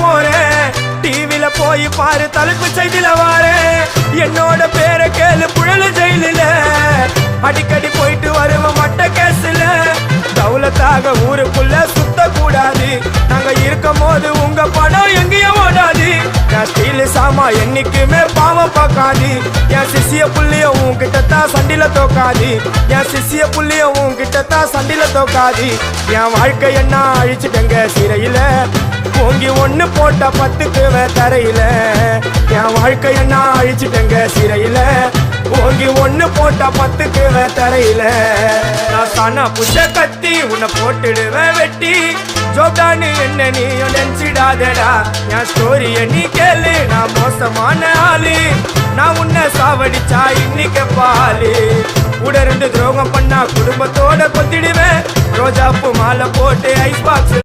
போறேன் டிவில போய் பாரு தலைப்பு செய்தில வாரேன் என்னோட பேரை கேளு புழல ஜெயிலில அடிக்கடி போயிட்டு வருவோம் மட்ட கேஸ்ல தௌலத்தாக ஊருக்குள்ள சுத்த கூடாது நாங்க இருக்கும் போது உங்க படம் எங்கேயும் ஓடாது என் ஸ்டீல் சாமா என்னைக்குமே பாவம் பார்க்காது என் சிசிய புள்ளிய உன்கிட்ட தான் சண்டில தோக்காது என் சிசிய புள்ளிய உன்கிட்ட தான் சண்டில தோக்காது என் வாழ்க்கை என்ன அழிச்சுட்டங்க சிறையில ஓங்கி ஒண்ணு போட்டா 10க்கு தரையில என் வாழ்க்கை என்ன அழிச்சுட்டங்க சிறையில ஓங்கி ஒண்ணு போட்டா 10க்கு தரையில நான் தானா புஷ கத்தி உன்னை போட்டுடுவேன் வெட்டி ஜோட்டானு என்ன நீ நினைச்சிடாதடா என் ஸ்டோரிய நீ கேளு நான் மோசமான ஆளு நான் உன்னை சாவடிச்சா இன்னைக்கு பாலு உடருந்து துரோகம் பண்ணா குடும்பத்தோட கொத்திடுவேன் ரோஜாப்பு மாலை போட்டு ஐஸ் பாக்ஸ்